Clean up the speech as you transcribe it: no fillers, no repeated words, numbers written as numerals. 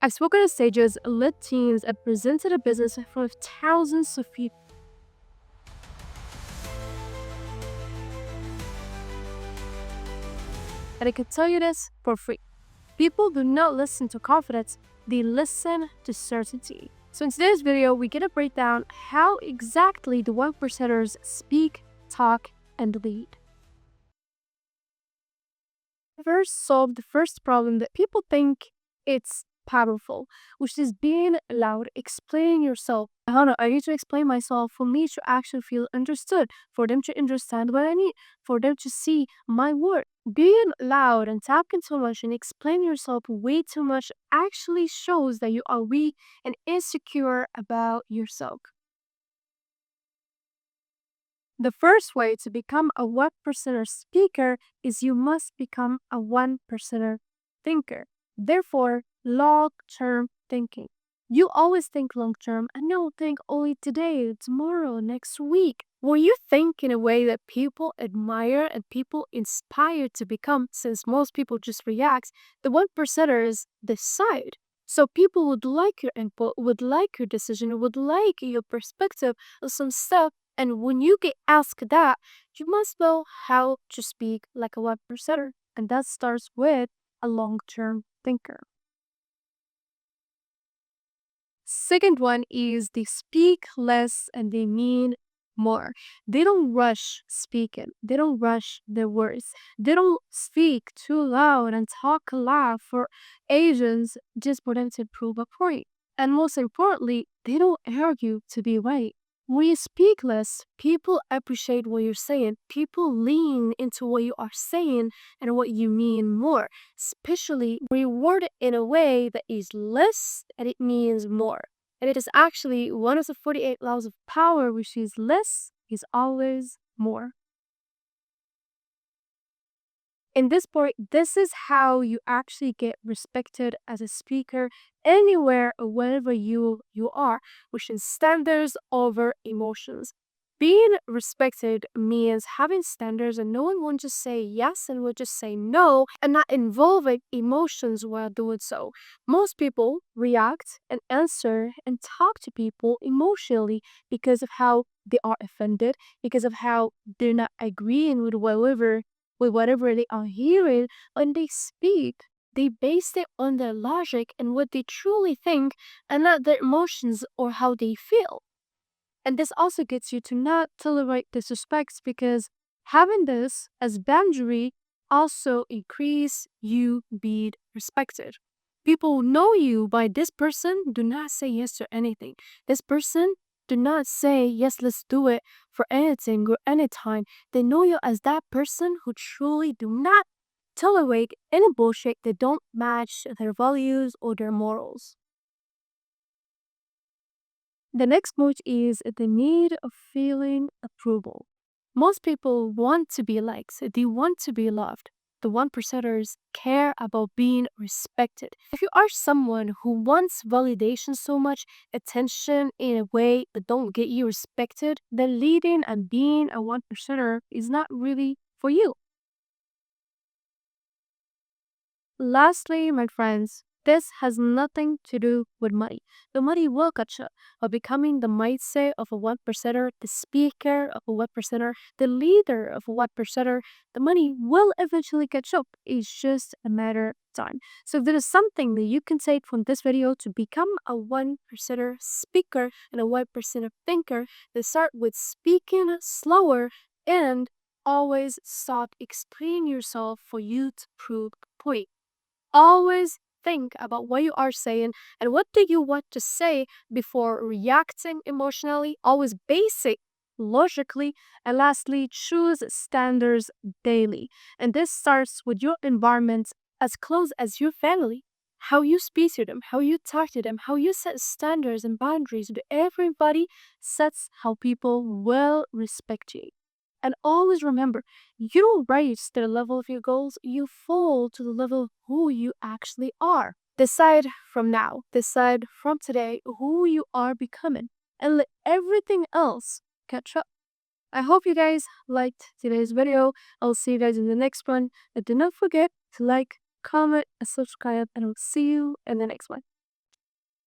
I've spoken on stages, led teams, and presented a business in front of thousands of people. And I can tell you this for free. People do not listen to confidence, they listen to certainty. So in today's video, we're gonna break down how exactly the 1%ers speak, talk, and lead. First, solve the first problem that people think it's powerful, which is being loud, explaining yourself. Hannah, I need to explain myself for me to actually feel understood, for them to understand what I need, for them to see my work. Being loud and talking too much and explaining yourself way too much actually shows that you are weak and insecure about yourself. The first way to become a 1%er speaker is you must become a 1%er thinker. Therefore, long term thinking. You always think long term and don't think only today, tomorrow, next week. When you think in a way that people admire and people inspire to become, since most people just react, the 1%ers decide. So people would like your input, would like your decision, would like your perspective of some stuff. And when you get asked that, you must know how to speak like a 1%er. And that starts with a long term thinker. Second one is they speak less and they mean more. They don't rush speaking. They don't rush their words. They don't speak too loud and talk a lot for agents just for them to prove a point. And most importantly, they don't argue to be right. When you speak less, people appreciate what you're saying. People lean into what you are saying and what you mean more, especially reward it in a way that is less and it means more. And it is actually one of the 48 laws of power, which is less is always more. In this part, this is how you actually get respected as a speaker anywhere or wherever you are, which is standards over emotions. Being respected means having standards and no one won't just say yes and will just say no and not involving emotions while doing so. Most people react and answer and talk to people emotionally because of how they are offended, because of how they're not agreeing with whatever they are hearing. When they speak, they base it on their logic and what they truly think and not their emotions or how they feel. And this also gets you to not tolerate disrespects because having this as boundary also increase you being respected. People know you by this person do not say yes to anything. This person do not say yes, let's do it for anything or anytime. They know you as that person who truly do not tolerate any bullshit that don't match their values or their morals. The next point is the need of feeling approval. Most people want to be liked, they want to be loved. The 1%ers care about being respected. If you are someone who wants validation so much, attention in a way that don't get you respected, then leading and being a 1%er is not really for you. Lastly, my friends, this has nothing to do with money. The money will catch up, but becoming the mindset of a 1%er, the speaker of a 1%er, the leader of a 1%er, the money will eventually catch up. It's just a matter of time. So if there is something that you can take from this video to become a 1%er speaker and a 1%er thinker, then start with speaking slower and always stop explaining yourself for you to prove a point. Always think about what you are saying and what do you want to say before reacting emotionally. Always base it logically. And lastly, choose standards daily. And this starts with your environment as close as your family. How you speak to them, how you talk to them, how you set standards and boundaries with everybody sets how people will respect you. And always remember, you don't rise to the level of your goals, you fall to the level of who you actually are. Decide from now, decide from today who you are becoming, and let everything else catch up. I hope you guys liked today's video. I'll see you guys in the next one. And do not forget to like, comment, and subscribe, and I'll see you in the next one.